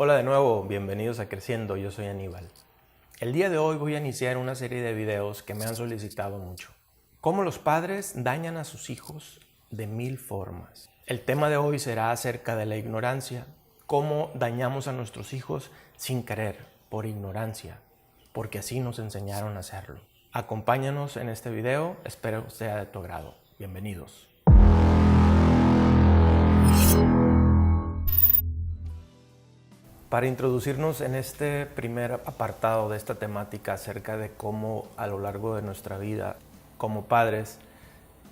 Hola de nuevo, bienvenidos a Creciendo, yo soy Aníbal. El día de hoy voy a iniciar una serie de videos que me han solicitado mucho. Cómo los padres dañan a sus hijos de 1000 formas. El tema de hoy será acerca de la ignorancia, cómo dañamos a nuestros hijos sin querer, por ignorancia, porque así nos enseñaron a hacerlo. Acompáñanos en este video, espero sea de tu agrado. Bienvenidos. Para introducirnos en este primer apartado de esta temática acerca de cómo a lo largo de nuestra vida, como padres,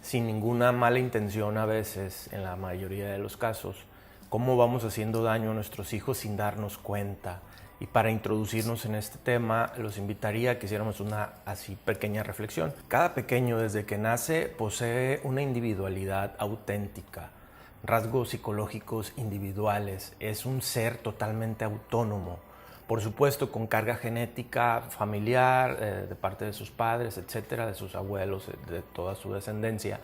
sin ninguna mala intención a veces, en la mayoría de los casos, cómo vamos haciendo daño a nuestros hijos sin darnos cuenta. Y para introducirnos en este tema, los invitaría a que hiciéramos una así pequeña reflexión. Cada pequeño desde que nace posee una individualidad auténtica, rasgos psicológicos individuales, es un ser totalmente autónomo, por supuesto con carga genética familiar, de parte de sus padres, etcétera, de sus abuelos, de toda su descendencia,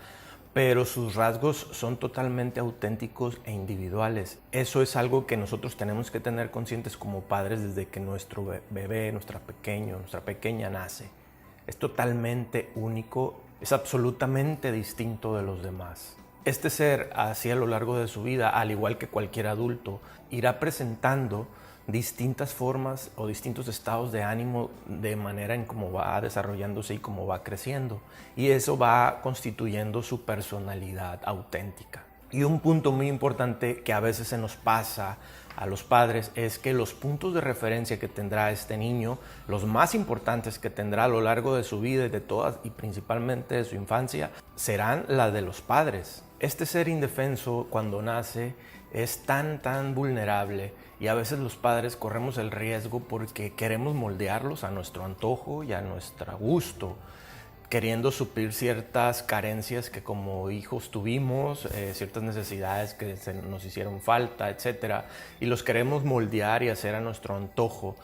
pero sus rasgos son totalmente auténticos e individuales. Eso es algo que nosotros tenemos que tener conscientes como padres desde que nuestro bebé, nuestra pequeña nace. Es totalmente único, es absolutamente distinto de los demás. Este ser, así a lo largo de su vida, al igual que cualquier adulto, irá presentando distintas formas o distintos estados de ánimo de manera en cómo va desarrollándose y cómo va creciendo. Y eso va constituyendo su personalidad auténtica. Y un punto muy importante que a veces se nos pasa a los padres es que los puntos de referencia que tendrá este niño, los más importantes que tendrá a lo largo de su vida y de todas y principalmente de su infancia, serán las de los padres. Este ser indefenso cuando nace es tan vulnerable y a veces los padres corremos el riesgo porque queremos moldearlos a nuestro antojo y a nuestro gusto, queriendo suplir ciertas carencias que como hijos tuvimos, ciertas necesidades que nos hicieron falta, etc. Y los queremos moldear y hacer a nuestro antojo,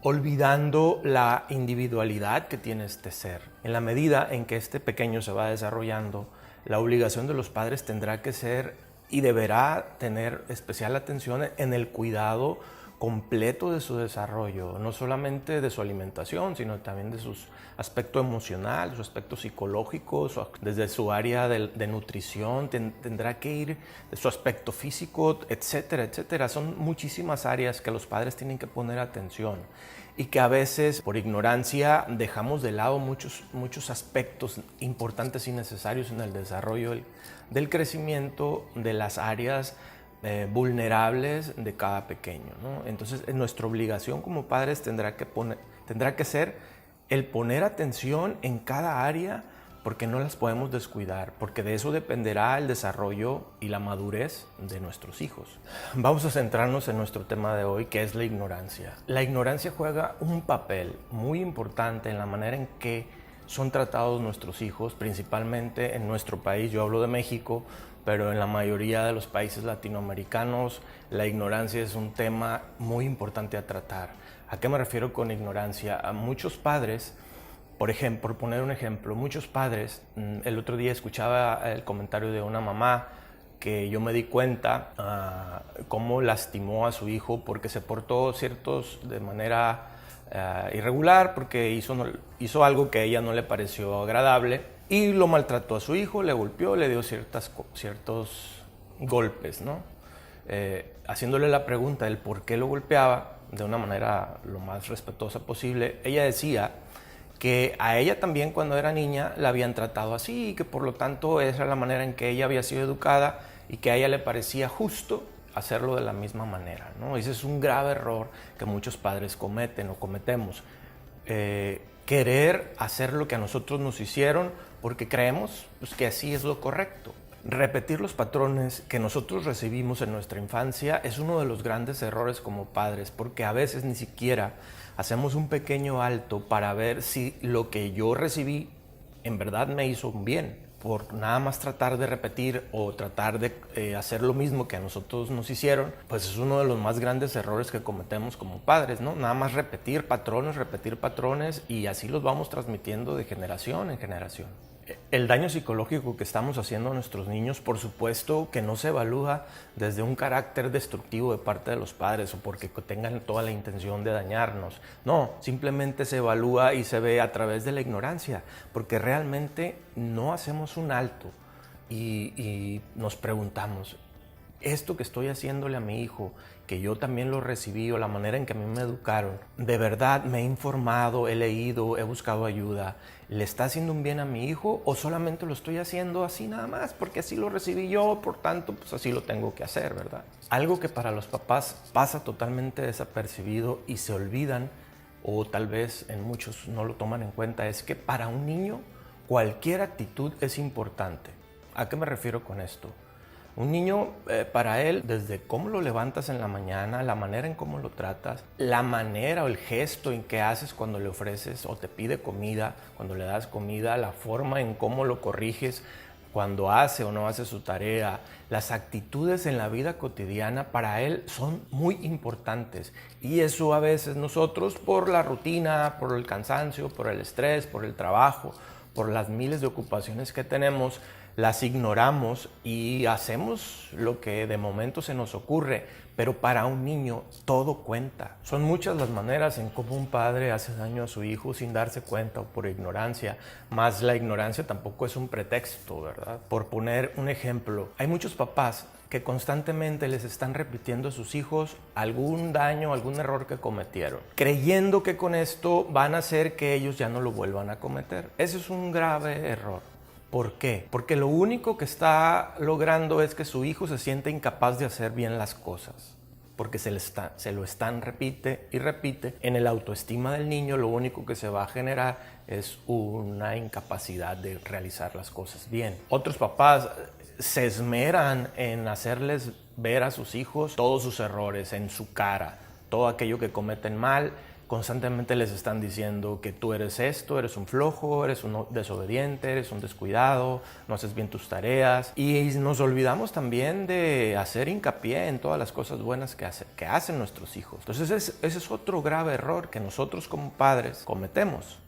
olvidando la individualidad que tiene este ser. En la medida en que este pequeño se va desarrollando, la obligación de los padres tendrá que ser y deberá tener especial atención en el cuidado completo de su desarrollo, no solamente de su alimentación, sino también de su aspecto emocional, su aspecto psicológico, desde su área de nutrición, tendrá que ir de su aspecto físico, etcétera, etcétera. Son muchísimas áreas que los padres tienen que poner atención y que a veces por ignorancia dejamos de lado muchos aspectos importantes y necesarios en el desarrollo del crecimiento de las áreas vulnerables de cada pequeño, ¿no? Entonces, nuestra obligación como padres tendrá que ser el poner atención en cada área, porque no las podemos descuidar, porque de eso dependerá el desarrollo y la madurez de nuestros hijos. Vamos a centrarnos en nuestro tema de hoy, que es la ignorancia. La ignorancia juega un papel muy importante en la manera en que son tratados nuestros hijos, principalmente en nuestro país. Yo hablo de México, pero en la mayoría de los países latinoamericanos la ignorancia es un tema muy importante a tratar. ¿A qué me refiero con ignorancia? A muchos padres, por ejemplo, por poner un ejemplo, muchos padres, el otro día escuchaba el comentario de una mamá que yo me di cuenta cómo lastimó a su hijo porque se portó de manera irregular, porque hizo algo que a ella no le pareció agradable y lo maltrató a su hijo, le golpeó, le dio ciertos golpes, ¿no? Haciéndole la pregunta del por qué lo golpeaba de una manera lo más respetuosa posible, ella decía que a ella también cuando era niña la habían tratado así y que por lo tanto esa era la manera en que ella había sido educada y que a ella le parecía justo hacerlo de la misma manera, ¿no? Ese es un grave error que muchos padres cometen o cometemos. Querer hacer lo que a nosotros nos hicieron porque creemos pues, que así es lo correcto. Repetir los patrones que nosotros recibimos en nuestra infancia es uno de los grandes errores como padres, porque a veces ni siquiera hacemos un pequeño alto para ver si lo que yo recibí en verdad me hizo un bien. Por nada más tratar de repetir o tratar de hacer lo mismo que a nosotros nos hicieron, pues es uno de los más grandes errores que cometemos como padres, ¿no? Nada más repetir patrones y así los vamos transmitiendo de generación en generación. El daño psicológico que estamos haciendo a nuestros niños, por supuesto que no se evalúa desde un carácter destructivo de parte de los padres o porque tengan toda la intención de dañarnos. No, simplemente se evalúa y se ve a través de la ignorancia, porque realmente no hacemos un alto y nos preguntamos, esto que estoy haciéndole a mi hijo, que yo también lo recibí, o la manera en que a mí me educaron, de verdad me he informado, he leído, he buscado ayuda, ¿le está haciendo un bien a mi hijo o solamente lo estoy haciendo así nada más? Porque así lo recibí yo, por tanto, pues así lo tengo que hacer, ¿verdad? Algo que para los papás pasa totalmente desapercibido y se olvidan, o tal vez en muchos no lo toman en cuenta, es que para un niño cualquier actitud es importante. ¿A qué me refiero con esto? Un niño, para él, desde cómo lo levantas en la mañana, la manera en cómo lo tratas, la manera o el gesto en que haces cuando le ofreces o te pide comida, cuando le das comida, la forma en cómo lo corriges cuando hace o no hace su tarea, las actitudes en la vida cotidiana para él son muy importantes. Y eso a veces nosotros, por la rutina, por el cansancio, por el estrés, por el trabajo, por las miles de ocupaciones que tenemos, las ignoramos y hacemos lo que de momento se nos ocurre, pero para un niño todo cuenta. Son muchas las maneras en cómo un padre hace daño a su hijo sin darse cuenta o por ignorancia, más la ignorancia tampoco es un pretexto, ¿verdad? Por poner un ejemplo, hay muchos papás que constantemente les están repitiendo a sus hijos algún daño, algún error que cometieron, creyendo que con esto van a hacer que ellos ya no lo vuelvan a cometer. Ese es un grave error. ¿Por qué? Porque lo único que está logrando es que su hijo se siente incapaz de hacer bien las cosas. Porque se lo están repite y repite. En el autoestima del niño lo único que se va a generar es una incapacidad de realizar las cosas bien. Otros papás se esmeran en hacerles ver a sus hijos todos sus errores en su cara, todo aquello que cometen mal. Constantemente les están diciendo que tú eres esto, eres un flojo, eres un desobediente, eres un descuidado, no haces bien tus tareas. Y nos olvidamos también de hacer hincapié en todas las cosas buenas que hacen nuestros hijos. Entonces ese es otro grave error que nosotros como padres cometemos.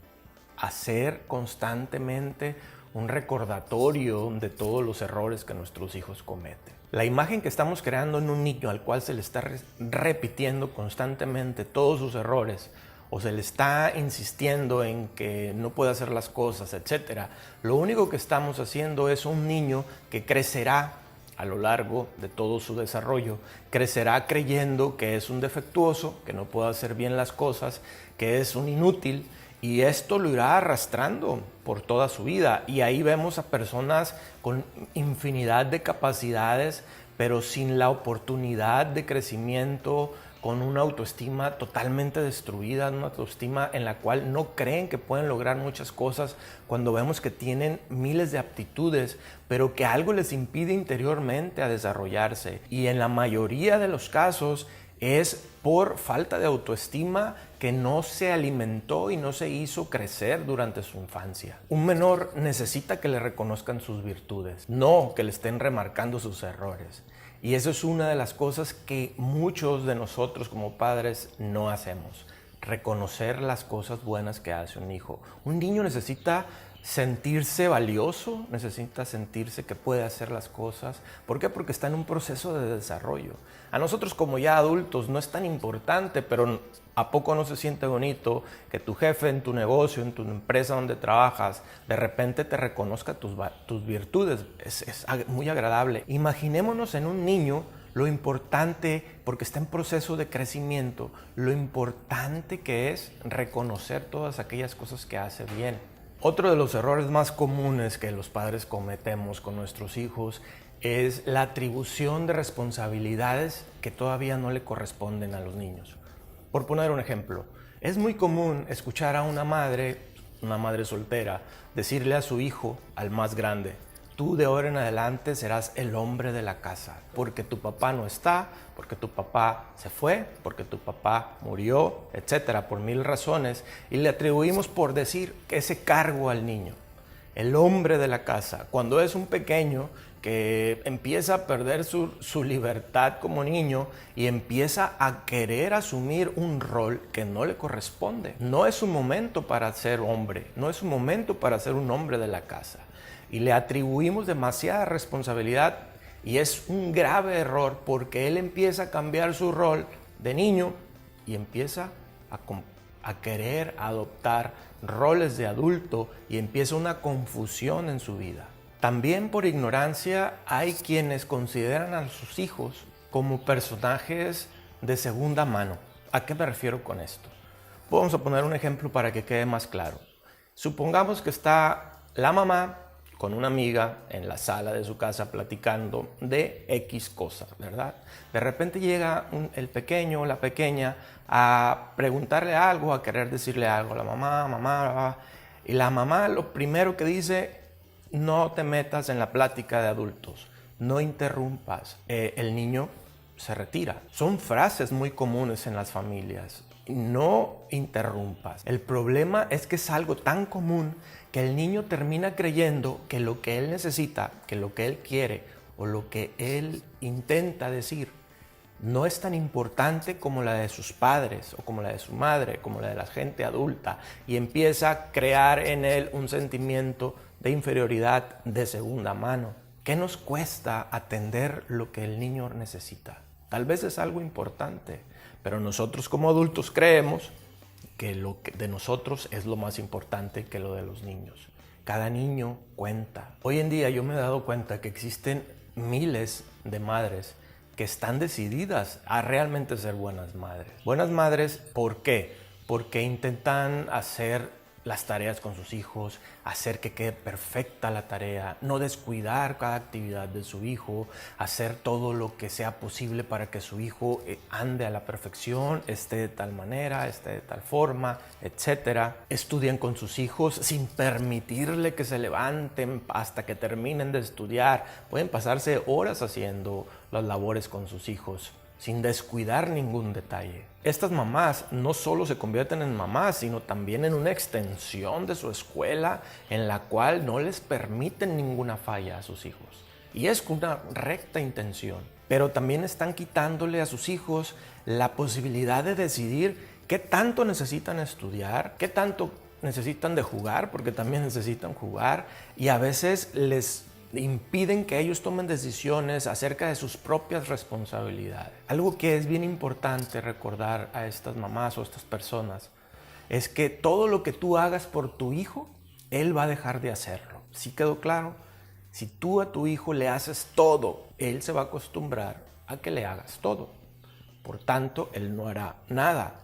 Hacer constantemente un recordatorio de todos los errores que nuestros hijos cometen. La imagen que estamos creando en un niño al cual se le está repitiendo constantemente todos sus errores o se le está insistiendo en que no puede hacer las cosas, etc. Lo único que estamos haciendo es un niño que crecerá a lo largo de todo su desarrollo, crecerá creyendo que es un defectuoso, que no puede hacer bien las cosas, que es un inútil. Y esto lo irá arrastrando por toda su vida. Y ahí vemos a personas con infinidad de capacidades, pero sin la oportunidad de crecimiento, con una autoestima totalmente destruida, una autoestima en la cual no creen que pueden lograr muchas cosas, cuando vemos que tienen miles de aptitudes, pero que algo les impide interiormente a desarrollarse. Y en la mayoría de los casos es por falta de autoestima que no se alimentó y no se hizo crecer durante su infancia. Un menor necesita que le reconozcan sus virtudes, no que le estén remarcando sus errores. Y eso es una de las cosas que muchos de nosotros como padres no hacemos. Reconocer las cosas buenas que hace un hijo. Un niño necesita sentirse valioso, necesita sentirse que puede hacer las cosas. ¿Por qué? Porque está en un proceso de desarrollo. A nosotros como ya adultos no es tan importante, pero ¿a poco no se siente bonito que tu jefe en tu negocio, en tu empresa donde trabajas, de repente te reconozca tus virtudes? Es muy agradable. Imaginémonos en un niño lo importante, porque está en proceso de crecimiento, lo importante que es reconocer todas aquellas cosas que hace bien. Otro de los errores más comunes que los padres cometemos con nuestros hijos es la atribución de responsabilidades que todavía no le corresponden a los niños. Por poner un ejemplo, es muy común escuchar a una madre soltera, decirle a su hijo, al más grande: tú de ahora en adelante serás el hombre de la casa, porque tu papá no está, porque tu papá se fue, porque tu papá murió, etcétera, por mil razones, y le atribuimos por decir ese cargo al niño, el hombre de la casa, cuando es un pequeño que empieza a perder su libertad como niño y empieza a querer asumir un rol que no le corresponde. No es un momento para ser hombre, no es un momento para ser un hombre de la casa. y le atribuimos demasiada responsabilidad, y es un grave error porque él empieza a cambiar su rol de niño y empieza a querer adoptar roles de adulto y empieza una confusión en su vida. También por ignorancia hay quienes consideran a sus hijos como personajes de segunda mano. ¿A qué me refiero con esto? Vamos a poner un ejemplo para que quede más claro. Supongamos que está la mamá con una amiga en la sala de su casa platicando de X cosa, ¿verdad? De repente llega el pequeño o la pequeña a preguntarle algo, a querer decirle algo a la mamá, y la mamá lo primero que dice: no te metas en la plática de adultos, no interrumpas. El niño se retira. Son frases muy comunes en las familias. No interrumpas. El problema es que es algo tan común que el niño termina creyendo que lo que él necesita, que lo que él quiere o lo que él intenta decir no es tan importante como la de sus padres o como la de su madre, como la de la gente adulta, y empieza a crear en él un sentimiento de inferioridad de segunda mano. ¿Qué nos cuesta atender lo que el niño necesita? Tal vez es algo importante, pero nosotros como adultos creemos que lo de nosotros es lo más importante que lo de los niños. Cada niño cuenta. Hoy en día yo me he dado cuenta que existen miles de madres que están decididas a realmente ser buenas madres. Buenas madres, ¿por qué? Porque intentan hacer las tareas con sus hijos, hacer que quede perfecta la tarea, no descuidar cada actividad de su hijo, hacer todo lo que sea posible para que su hijo ande a la perfección, esté de tal manera, esté de tal forma, etc. Estudian con sus hijos sin permitirle que se levanten hasta que terminen de estudiar. Pueden pasarse horas haciendo las labores con sus hijos sin descuidar ningún detalle. Estas mamás no solo se convierten en mamás, sino también en una extensión de su escuela en la cual no les permiten ninguna falla a sus hijos. Y es con una recta intención. Pero también están quitándole a sus hijos la posibilidad de decidir qué tanto necesitan estudiar, qué tanto necesitan de jugar, porque también necesitan jugar, y a veces les impiden que ellos tomen decisiones acerca de sus propias responsabilidades. Algo que es bien importante recordar a estas mamás o a estas personas es que todo lo que tú hagas por tu hijo, él va a dejar de hacerlo. ¿Sí quedó claro? Si tú a tu hijo le haces todo, él se va a acostumbrar a que le hagas todo. Por tanto, él no hará nada.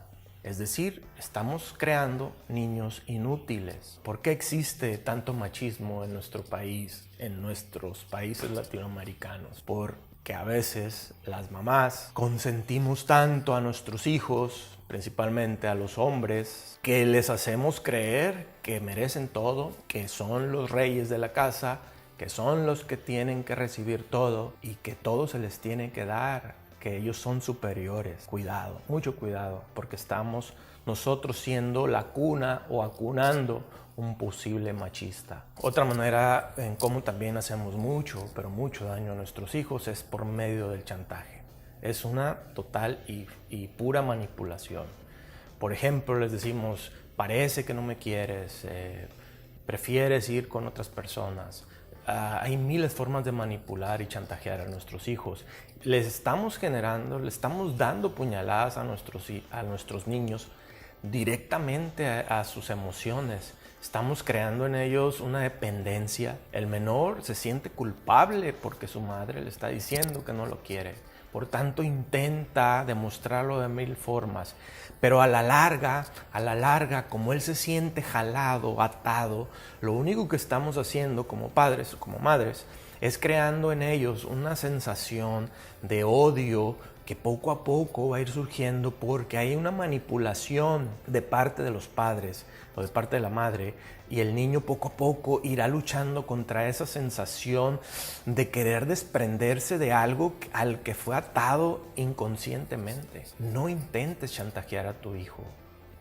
Es decir, estamos creando niños inútiles. ¿Por qué existe tanto machismo en nuestro país, en nuestros países latinoamericanos? Porque a veces las mamás consentimos tanto a nuestros hijos, principalmente a los hombres, que les hacemos creer que merecen todo, que son los reyes de la casa, que son los que tienen que recibir todo y que todo se les tiene que dar, que ellos son superiores. Cuidado, mucho cuidado, porque estamos nosotros siendo la cuna o acunando un posible machista. Otra manera en cómo también hacemos mucho, pero mucho daño a nuestros hijos es por medio del chantaje. Es una total y pura manipulación. Por ejemplo, les decimos: parece que no me quieres, prefieres ir con otras personas. Hay miles de formas de manipular y chantajear a nuestros hijos. Les estamos dando puñaladas a nuestros niños directamente a sus emociones. Estamos creando en ellos una dependencia. El menor se siente culpable porque su madre le está diciendo que no lo quiere. Por tanto, intenta demostrarlo de mil formas. Pero a la larga, como él se siente jalado, atado, lo único que estamos haciendo como padres o como madres es creando en ellos una sensación de odio que poco a poco va a ir surgiendo porque hay una manipulación de parte de los padres o de parte de la madre, y el niño poco a poco irá luchando contra esa sensación de querer desprenderse de algo al que fue atado inconscientemente. No intentes chantajear a tu hijo,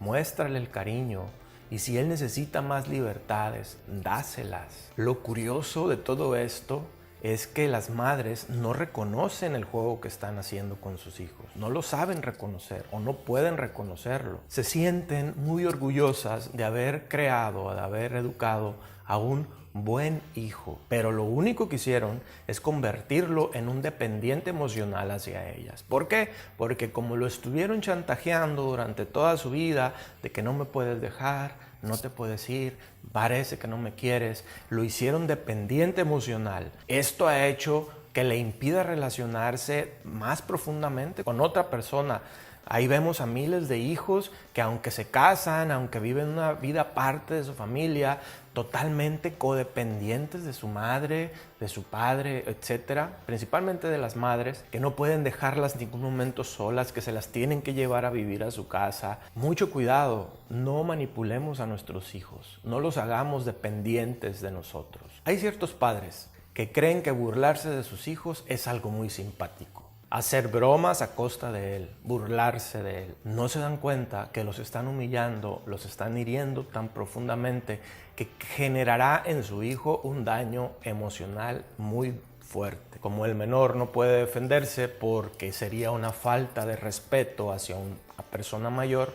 muéstrale el cariño, y si él necesita más libertades, dáselas. Lo curioso de todo esto es que las madres no reconocen el juego que están haciendo con sus hijos. No lo saben reconocer o no pueden reconocerlo. Se sienten muy orgullosas de haber creado, de haber educado a un buen hijo, pero lo único que hicieron es convertirlo en un dependiente emocional hacia ellas. ¿Por qué? Porque como lo estuvieron chantajeando durante toda su vida, de que no me puedes dejar, no te puedes ir, parece que no me quieres, lo hicieron dependiente emocional. Esto ha hecho que le impida relacionarse más profundamente con otra persona. Ahí vemos a miles de hijos que aunque se casan, aunque viven una vida aparte de su familia, totalmente codependientes de su madre, de su padre, etcétera, principalmente de las madres, que no pueden dejarlas en ningún momento solas, que se las tienen que llevar a vivir a su casa. Mucho cuidado, no manipulemos a nuestros hijos, no los hagamos dependientes de nosotros. Hay ciertos padres que creen que burlarse de sus hijos es algo muy simpático. Hacer bromas a costa de él, burlarse de él. No se dan cuenta que los están humillando, los están hiriendo tan profundamente que generará en su hijo un daño emocional muy fuerte. Como el menor no puede defenderse porque sería una falta de respeto hacia una persona mayor,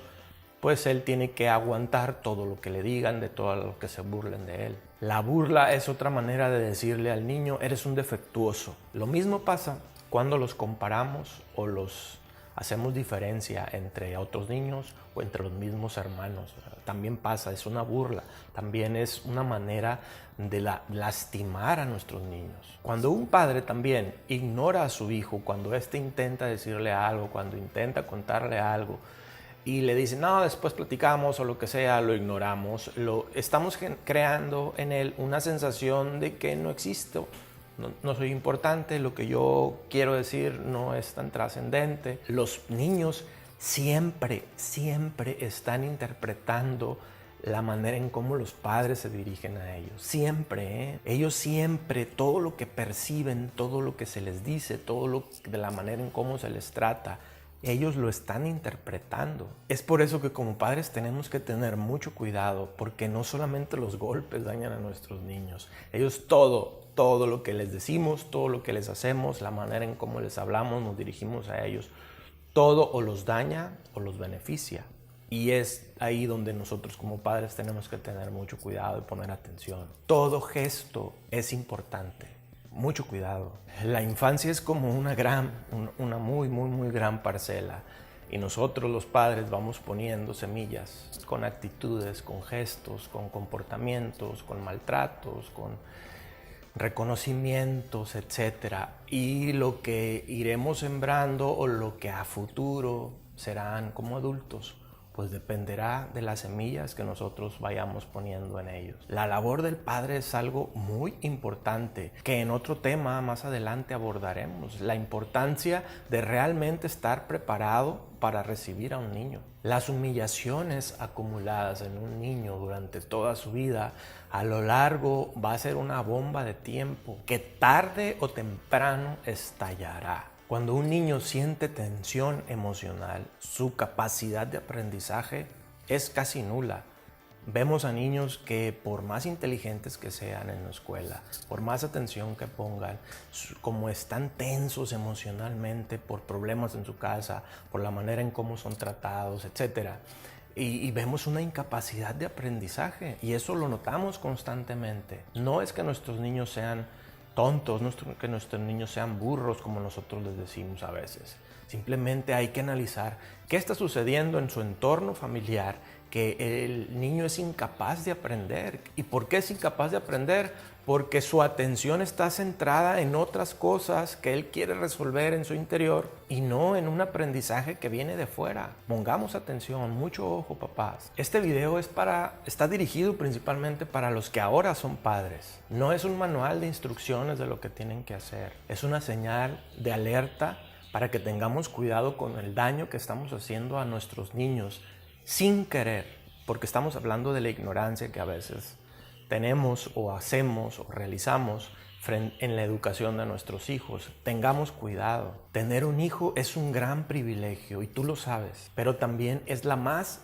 pues él tiene que aguantar todo lo que le digan, de todo lo que se burlen de él. La burla es otra manera de decirle al niño, eres un defectuoso. Lo mismo pasa cuando los comparamos o los hacemos diferencia entre otros niños o entre los mismos hermanos. También pasa, es una burla, también es una manera de lastimar a nuestros niños. Cuando un padre también ignora a su hijo, cuando éste intenta decirle algo, cuando intenta contarle algo, y le dice, no, después platicamos o lo que sea, lo ignoramos, estamos creando en él una sensación de que no existo. No soy importante, lo que yo quiero decir no es tan trascendente. Los niños siempre están interpretando la manera en cómo los padres se dirigen a ellos. Siempre, Ellos siempre, todo lo que perciben, todo lo que se les dice, de la manera en cómo se les trata, ellos lo están interpretando. Es por eso que como padres tenemos que tener mucho cuidado, porque no solamente los golpes dañan a nuestros niños. Ellos todo lo que les decimos, todo lo que les hacemos, la manera en cómo les hablamos, nos dirigimos a ellos, todo o los daña o los beneficia. Y es ahí donde nosotros como padres tenemos que tener mucho cuidado y poner atención. Todo gesto es importante. Mucho cuidado. La infancia es como una muy gran parcela y nosotros los padres vamos poniendo semillas con actitudes, con gestos, con comportamientos, con maltratos, con reconocimientos, etcétera. Y lo que iremos sembrando o lo que a futuro serán como adultos, pues dependerá de las semillas que nosotros vayamos poniendo en ellos. La labor del padre es algo muy importante que en otro tema más adelante abordaremos. La importancia de realmente estar preparado para recibir a un niño. Las humillaciones acumuladas en un niño durante toda su vida a lo largo va a ser una bomba de tiempo que tarde o temprano estallará. Cuando un niño siente tensión emocional, su capacidad de aprendizaje es casi nula. Vemos a niños que por más inteligentes que sean en la escuela, por más atención que pongan, como están tensos emocionalmente por problemas en su casa, por la manera en cómo son tratados, etc. Y vemos una incapacidad de aprendizaje y eso lo notamos constantemente. No es que nuestros niños sean tontos, que nuestros niños sean burros como nosotros les decimos a veces. Simplemente hay que analizar qué está sucediendo en su entorno familiar, que el niño es incapaz de aprender. ¿Y por qué es incapaz de aprender? Porque su atención está centrada en otras cosas que él quiere resolver en su interior y no en un aprendizaje que viene de fuera. Pongamos atención, mucho ojo, papás. Este video está dirigido principalmente para los que ahora son padres. No es un manual de instrucciones de lo que tienen que hacer. Es una señal de alerta para que tengamos cuidado con el daño que estamos haciendo a nuestros niños sin querer, porque estamos hablando de la ignorancia que a veces tenemos o hacemos o realizamos en la educación de nuestros hijos. Tengamos cuidado. Tener un hijo es un gran privilegio y tú lo sabes, pero también es la más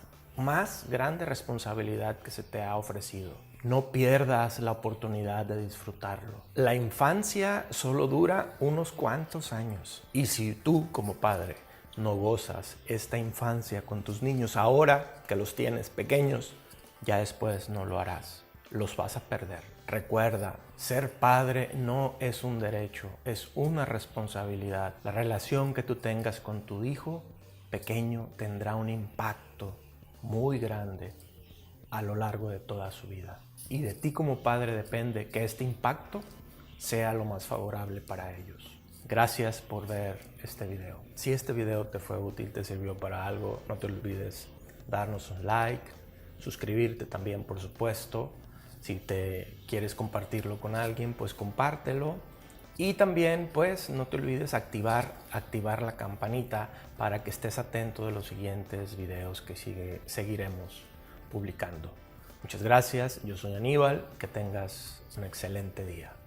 grande responsabilidad que se te ha ofrecido. No pierdas la oportunidad de disfrutarlo. La infancia solo dura unos cuantos años y si tú como padre no gozas esta infancia con tus niños ahora que los tienes pequeños, ya después no lo harás. los vas a perder. Recuerda, ser padre no es un derecho, es una responsabilidad. La relación que tú tengas con tu hijo pequeño tendrá un impacto muy grande a lo largo de toda su vida. Y de ti como padre depende que este impacto sea lo más favorable para ellos. Gracias por ver este video. Si este video te fue útil, te sirvió para algo, no te olvides darnos un like, suscribirte también, por supuesto. Si te quieres compartirlo con alguien, pues compártelo. Y también, pues, no te olvides activar la campanita para que estés atento de los siguientes videos que seguiremos publicando. Muchas gracias, yo soy Aníbal, que tengas un excelente día.